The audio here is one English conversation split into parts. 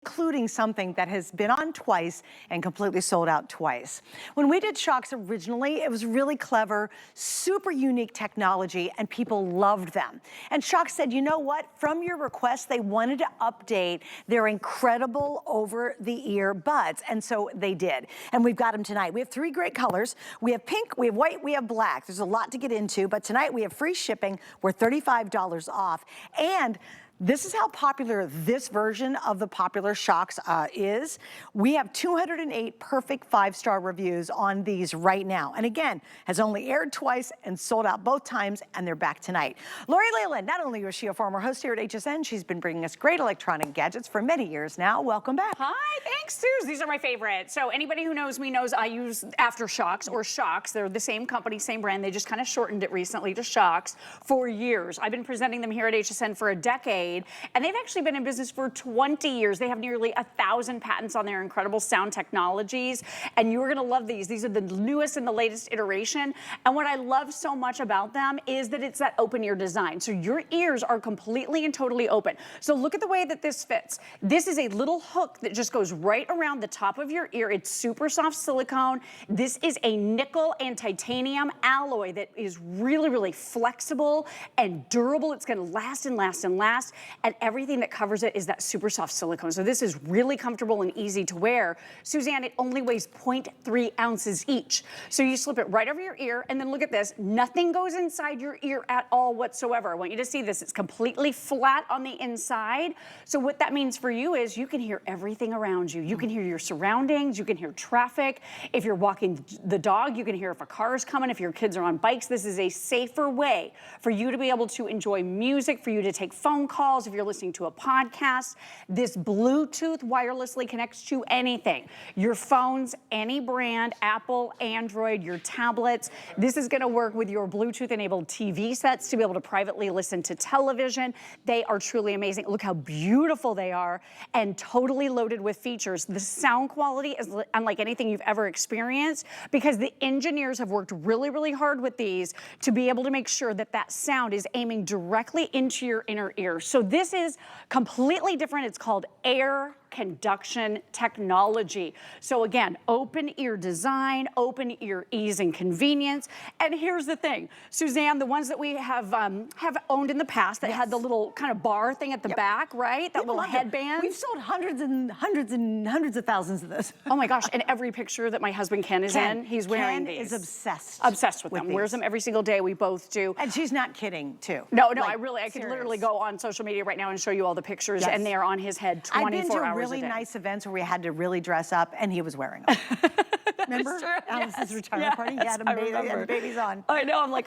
including something that has been on twice and completely sold out twice. When we did Shokz originally, it was really clever, super unique technology, and people loved them. And Shokz said, you know what? From your request, they wanted to update their incredible over-the-ear buds, and so they did. And we've got them tonight. We have 3 great colors. We have pink, we have white, we have black. There's a lot to get into, but tonight we have free shipping. We're $35 off. And this is how popular this version of the popular Shokz is. We have 208 perfect 5-star reviews on these right now. And again, has only aired twice and sold out both times, and they're back tonight. Lori Leyland, not only was she a former host here at HSN, she's been bringing us great electronic gadgets for many years now. Welcome back. Hi, thanks, Suze. These are my favorite. So anybody who knows me knows I use Aftershocks or Shokz. They're the same company, same brand. They just kind of shortened it recently to Shokz for years. I've been presenting them here at HSN for a decade. And they've actually been in business for 20 years. They have nearly 1,000 patents on their incredible sound technologies. And you're gonna love these. These are the newest and the latest iteration. And what I love so much about them is that it's that open ear design. So your ears are completely and totally open. So look at the way that this fits. This is a little hook that just goes right around the top of your ear. It's super soft silicone. This is a nickel and titanium alloy that is really, really flexible and durable. It's gonna last and last and last. And everything that covers it is that super soft silicone. So this is really comfortable and easy to wear. Suzanne, it only weighs 0.3 ounces each. So you slip it right over your ear, and then look at this. Nothing goes inside your ear at all whatsoever. I want you to see this. It's completely flat on the inside. So what that means for you is you can hear everything around you. You can hear your surroundings. You can hear traffic. If you're walking the dog, you can hear if a car is coming. If your kids are on bikes, this is a safer way for you to be able to enjoy music, for you to take phone calls, if you're listening to a podcast. This Bluetooth wirelessly connects to anything. Your phones, any brand, Apple, Android, your tablets. This is gonna work with your Bluetooth-enabled TV sets to be able to privately listen to television. They are truly amazing. Look how beautiful they are and totally loaded with features. The sound quality is unlike anything you've ever experienced because the engineers have worked really, really hard with these to be able to make sure that that sound is aiming directly into your inner ear. So this is completely different. It's called air conduction technology. So again, open ear design, open ear ease and convenience. And here's the thing, Suzanne, the ones that we have owned in the past that had the little kind of bar thing at the back, right? That little headband. We've sold hundreds and hundreds and hundreds of thousands of this. Oh my gosh, and every picture that my husband Ken is in, he's wearing these. Ken is obsessed. Obsessed with them. These. Wears them every single day. We both do. And she's not kidding, too. No, like, I could literally go on social media right now and show you all the pictures, and they are on his head 24 hours a day. I've been to really nice events where we had to really dress up, and he was wearing them. Remember? Alice's retirement party? He had the babies on. I know, I'm like,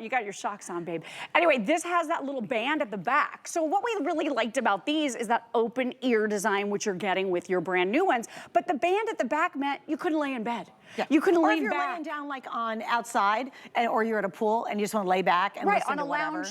you got your Shokz on, babe. Anyway, this has that little band at the back. So what we really liked about these is that open ear design, which you're getting with your brand new ones. But the band at the back meant you couldn't lay in bed. Yeah. You couldn't lean back. Or if you're laying down like on outside, or you're at a pool and you just want to lay back and listen to whatever.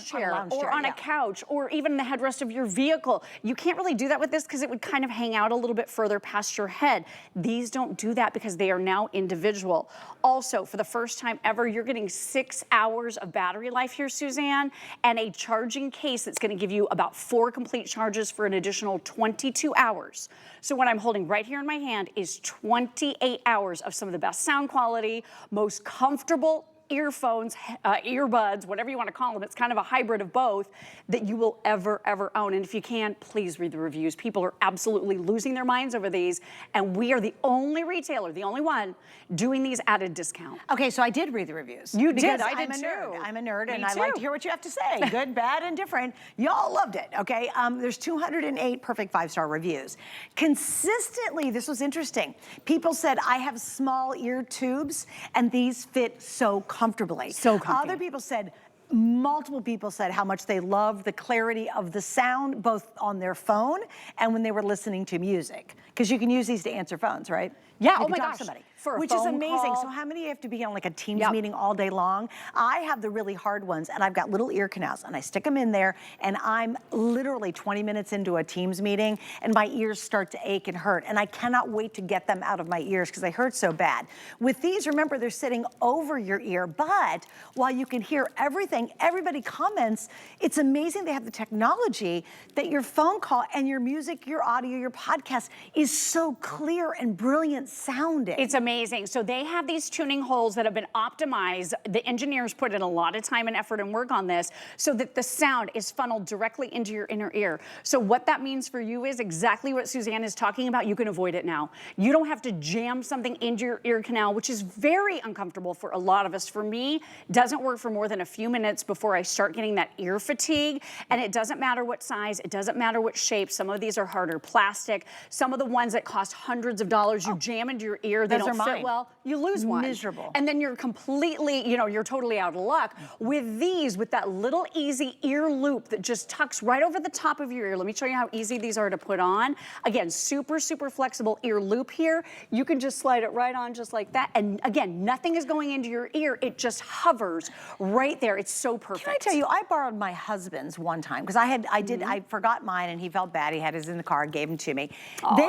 On a couch, or even the headrest of your vehicle. You can't really do that with this because it would kind of hang out a little bit further past your head. These don't do that because they are now individual. Also, for the first time ever, you're getting 6 hours of battery life here, Suzanne, and a charging case that's going to give you about 4 complete charges for an additional 22 hours. So what I'm holding right here in my hand is 28 hours of some of the best sound quality, most comfortable earphones, earbuds, whatever you want to call them. It's kind of a hybrid of both that you will ever own. And if you can, please read the reviews. People are absolutely losing their minds over these. And we are the only retailer, the only one, doing these at a discount. Okay, so I did read the reviews. You did, I did too. I'm a nerd, and I like to hear what you have to say. Good, bad, and different. Y'all loved it, okay? There's 208 perfect 5-star reviews. Consistently, this was interesting. People said, I have small ear tubes, and these fit so comfortably. So comfortable. Other people said, multiple people said how much they loved the clarity of the sound, both on their phone and when they were listening to music. Because you can use these to answer phones, right? Yeah, oh my gosh. For a which is phone amazing. call. So how many have to be on like a Teams meeting all day long? I have the really hard ones, and I've got little ear canals, and I stick them in there, and I'm literally 20 minutes into a Teams meeting, and my ears start to ache and hurt, and I cannot wait to get them out of my ears because they hurt so bad. With these, remember, they're sitting over your ear, but while you can hear everything, everybody comments, it's amazing they have the technology that your phone call and your music, your audio, your podcast is so clear and brilliant sounding. It's amazing. So they have these tuning holes that have been optimized. The engineers put in a lot of time and effort and work on this so that the sound is funneled directly into your inner ear. So what that means for you is exactly what Suzanne is talking about. You can avoid it now. You don't have to jam something into your ear canal, which is very uncomfortable for a lot of us. For me, doesn't work for more than a few minutes before I start getting that ear fatigue. And it doesn't matter what size, it doesn't matter what shape. Some of these are harder plastic. Some of the ones that cost hundreds of dollars, you jam into your ear, they don't fit well, you lose one. Miserable. And then you're completely, you know, you're totally out of luck. With these, with that little easy ear loop that just tucks right over the top of your ear. Let me show you how easy these are to put on. Again, super, super flexible ear loop here. You can just slide it right on just like that. And again, nothing is going into your ear. It just hovers right there. It's so perfect. Can I tell you, I borrowed my husband's one time because I forgot mine and he felt bad. He had his in the car, gave them to me. Oh, they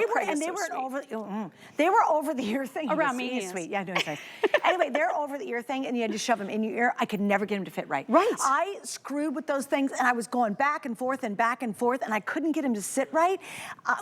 were over the ear thing. Around me, he's sweet. Yeah, no, he's nice. Anyway, they're over the ear thing, and you had to shove them in your ear. I could never get them to fit right. Right. I screwed with those things, and I was going back and forth and back and forth, and I couldn't get them to sit right.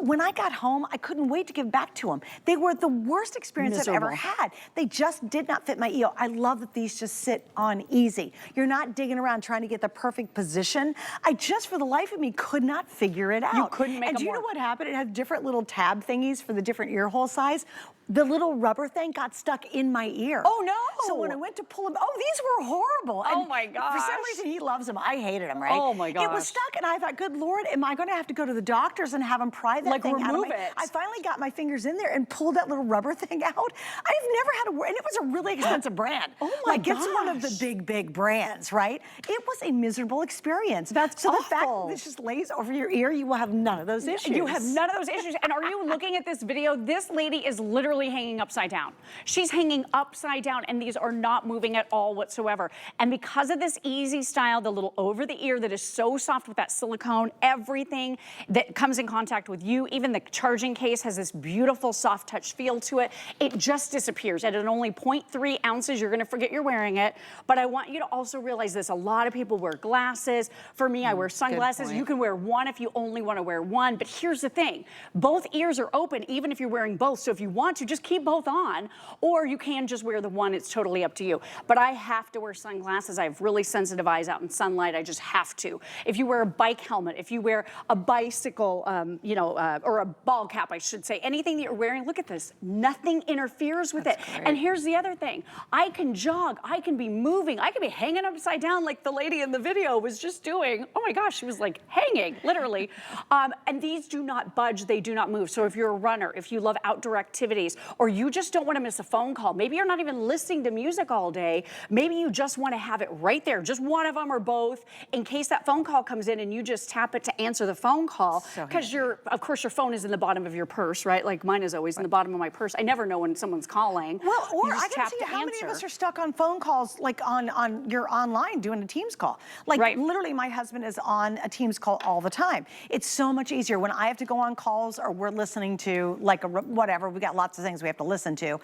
When I got home, I couldn't wait to give back to them. They were the worst experience I've ever had. They just did not fit my ear. I love that these just sit on easy. You're not digging around trying to get the perfect position. I just, for the life of me, could not figure it out. You couldn't make them And do you know work. what happened? It had different little tab thingies for the different ear hole size. The little rubber thing got stuck in my ear. Oh, no. So when I went to pull them, these were horrible. Oh, And my gosh. For some reason, he loves them. I hated them, right? Oh, my It gosh. was stuck, and I thought, good Lord, am I going to have to go to the doctors and have them pry that Like, thing out of remove my... it. I finally got my fingers in there and pulled that little rubber thing out. I've never had and it was a really expensive brand. Oh, my Like, it's one of the gosh. big brands, right? It was a miserable experience. That's so the fact awful. that this just lays over your ear, you will have none of those issues. You have none of those issues. And are you looking at this video? This lady is literally hanging upside down. She's hanging upside down, and these are not moving at all whatsoever. And because of this easy style, the little over the ear that is so soft with that silicone, everything that comes in contact with you, even the charging case has this beautiful soft touch feel to it. It just disappears. And at only 0.3 ounces, you're gonna forget you're wearing it. But I want you to also realize this. A lot of people wear glasses. For me, I wear sunglasses. You can wear one if you only wanna wear one. But here's the thing. Both ears are open, even if you're wearing both. So if you want to, just keep both on, or you can just wear the one. It's totally up to you. But I have to wear sunglasses. I have really sensitive eyes out in sunlight. I just have to. If you wear a bike helmet, if you wear a bicycle, or a ball cap, I should say, anything that you're wearing, look at this. Nothing interferes with it. Great. And here's the other thing. I can jog. I can be moving. I can be hanging upside down like the lady in the video was just doing. Oh my gosh, she was like hanging, literally. And these do not budge. They do not move. So if you're a runner, if you love outdoor activities, or you just don't want to miss a phone call, maybe you're not even listening to music all day, maybe you just want to have it right there, just one of them or both, in case that phone call comes in and you just tap it to answer the phone call, because of course your phone is in the bottom of your purse, right? Like mine is always in the bottom of my purse. I never know when someone's calling. Well, or You just I can tap see to how many of answer. us are stuck on phone calls, like you're online doing a Teams call. Like literally my husband is on a Teams call all the time. It's so much easier when I have to go on calls or we're listening to like whatever, we got lots of things we have to listen to.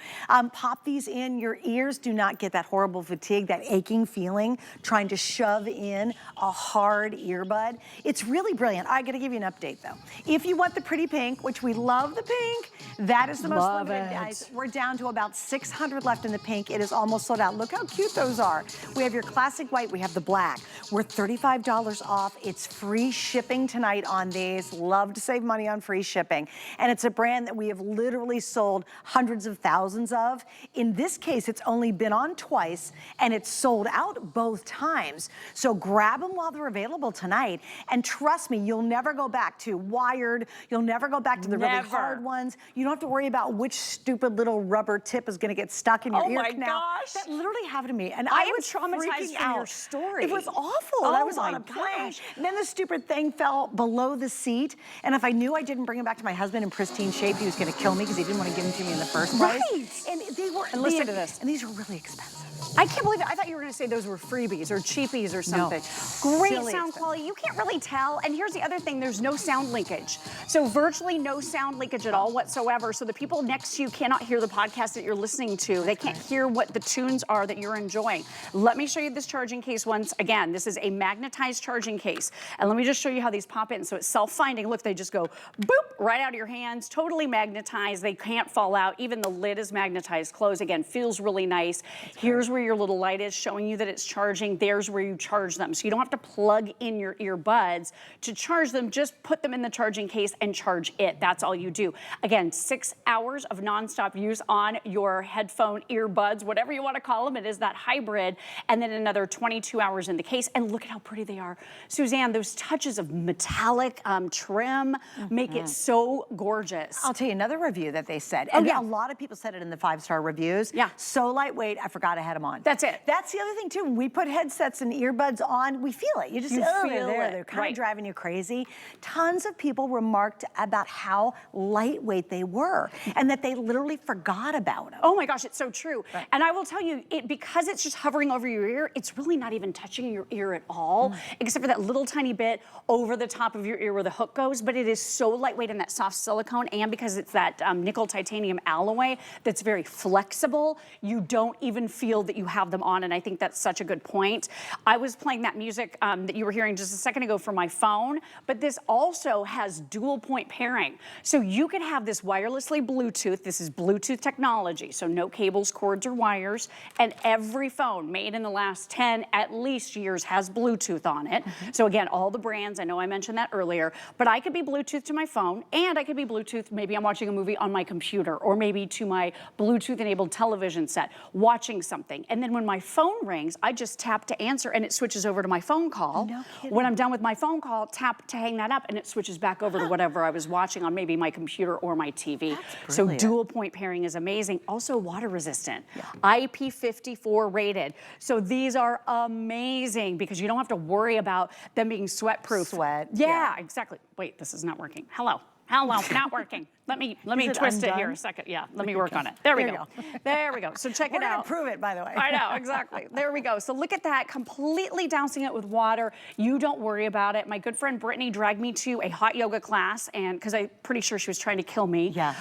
Pop these in, your ears do not get that horrible fatigue, that aching feeling, trying to shove in a hard earbud. It's really brilliant. I gotta give you an update though. If you want the pretty pink, which we love the pink, that is the most limited, guys. We're down to about 600 left in the pink. It is almost sold out. Look how cute those are. We have your classic white, we have the black. We're $35 off. It's free shipping tonight on these. Love to save money on free shipping. And it's a brand that we have literally sold hundreds of thousands of. In this case, it's only been on twice and it's sold out both times. So grab them while they're available tonight. And trust me, you'll never go back to wired. You'll never go back to the really hard ones. You You don't have to worry about which stupid little rubber tip is gonna get stuck in your ear canal. Gosh. That literally happened to me. And I I am was traumatized freaking from out. your story. It was awful. Oh I was on my a plane. gosh. And then the stupid thing fell below the seat. And if I knew I didn't bring him back to my husband in pristine shape, he was gonna kill me because he didn't want to give him to me in the first place. Right. And they were, And listen to this. And these were really expensive. I can't believe it. I thought you were going to say those were freebies or cheapies or something. Great Silly sound quality. You can't really tell. And here's the other thing. There's no sound linkage. So virtually no sound linkage at all whatsoever. So the people next to you cannot hear the podcast that you're listening to. They can't hear what the tunes are that you're enjoying. Let me show you this charging case once again. This is a magnetized charging case. And let me just show you how these pop in. So it's self-finding. Look, they just go boop right out of your hands. Totally magnetized. They can't fall out. Even the lid is magnetized closed. Again, feels really nice. Here's where your little light is showing you that it's charging. There's where you charge them. So you don't have to plug in your earbuds to charge them. Just put them in the charging case and charge it. That's all you do. Again, 6 hours of nonstop use on your headphone, earbuds, whatever you want to call them. It is that hybrid. And then another 22 hours in the case. And look at how pretty they are. Suzanne, those touches of metallic trim make it so gorgeous. I'll tell you another review that they said. And a lot of people said it in the 5-star reviews. Yeah. So lightweight, I forgot I had them on. That's it. That's the other thing too. When we put headsets and earbuds on, we feel it. You just You oh, feel they're there. it. They're kind Right. of driving you crazy. Tons of people remarked about how lightweight they were and that they literally forgot about them. Oh my gosh, it's so true. Right. And I will tell you, because it's just hovering over your ear, it's really not even touching your ear at all, except for that little tiny bit over the top of your ear where the hook goes. But it is so lightweight in that soft silicone, and because it's that nickel titanium alloy that's very flexible, you don't even feel that you have them on. And I think that's such a good point. I was playing that music that you were hearing just a second ago from my phone, but this also has dual point pairing. So you can have this wirelessly Bluetooth. This is Bluetooth technology, so no cables, cords, or wires. And every phone made in the last 10 at least years has Bluetooth on it. So again, all the brands, I know I mentioned that earlier, but I could be Bluetooth to my phone, and I could be Bluetooth, maybe I'm watching a movie on my computer, or maybe to my Bluetooth-enabled television set, watching something. And then when my phone rings, I just tap to answer, and it switches over to my phone call. No kidding. When I'm done with my phone call, tap to hang that up, and it switches back over to whatever I was watching on maybe my computer or my TV. That's So brilliant. dual point pairing is amazing. Also water resistant, IP54 rated. So these are amazing because you don't have to worry about them being sweat proof. Sweat, Yeah, exactly. Wait, this is not working. Hello, not working. Let me it twist it here undone? a second. Yeah, let me work on it. There we go. There we go. So check We're it gonna out. prove it, by the way. I know, exactly. There we go. So look at that, completely dousing it with water. You don't worry about it. My good friend Brittany dragged me to a hot yoga class, and because I'm pretty sure she was trying to kill me. Yeah.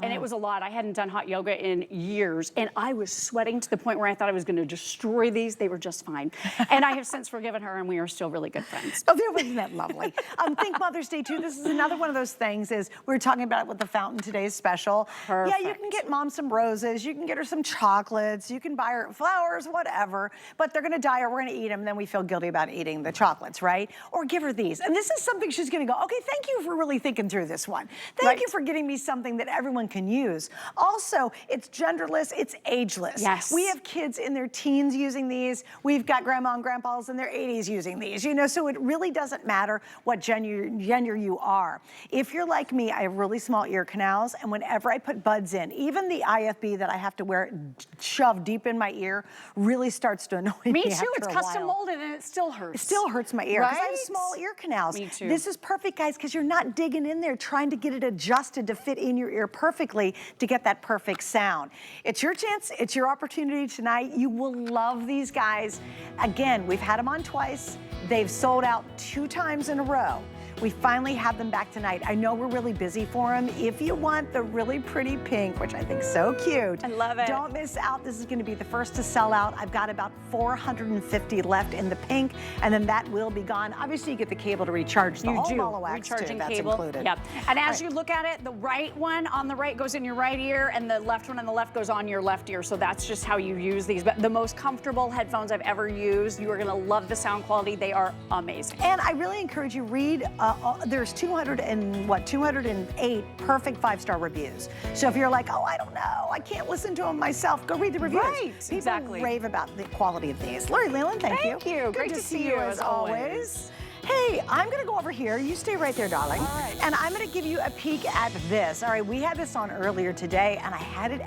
And it was a lot. I hadn't done hot yoga in years, and I was sweating to the point where I thought I was going to destroy these. They were just fine. And I have since forgiven her, and we are still really good friends. Oh, there wasn't that lovely. Think Mother's Day too. This is another one of those things. Is we were talking about it with the fountain today's special. Yeah, you can get mom some roses. You can get her some chocolates. You can buy her flowers, whatever. But they're gonna die, or we're gonna eat them, and then we feel guilty about eating the chocolates, right? Or give her these. And this is something she's gonna go, okay, thank you for really thinking through this one. Thank you for getting me something that everyone can use. Also, it's genderless. It's ageless. Yes. We have kids in their teens using these. We've got grandma and grandpas in their 80s using these. You know, so it really doesn't matter what gender you are. If you're like me, I have really small ear canals, and whenever I put buds in, even the IFB that I have to wear shoved deep in my ear really starts to annoy me. Me too. after It's a custom while. molded, and it still hurts. It still hurts my ear because I have Right? small ear canals. Me too. This is perfect, guys, because you're not digging in there trying to get it adjusted to fit in your ear perfectly to get that perfect sound. It's your chance. It's your opportunity tonight. You will love these guys. Again, we've had them on twice. They've sold out 2 times in a row. We finally have them back tonight. I know we're really busy for them. If you want the really pretty pink, which I think is so cute. I love it. Don't miss out. This is gonna be the first to sell out. I've got about 450 left in the pink, and then that will be gone. Obviously, you get the cable to recharge the You whole do. ball of wax too. Recharging That's cable. included. Yep. And as All you right. look at it, the right one on the right goes in your right ear, and the left one on the left goes on your left ear. So that's just how you use these. But the most comfortable headphones I've ever used. You are gonna love the sound quality. They are amazing. And I really encourage you, read there's 208 perfect 5-star reviews. So if you're like, oh, I don't know, I can't listen to them myself, go read the reviews. Right, People exactly. rave about the quality of these. Lori Leland, thank you. Thank you. Good Great to see you as always. Hey, I'm gonna go over here. You stay right there, darling. All right. And I'm gonna give you a peek at this. All right, we had this on earlier today, and I had it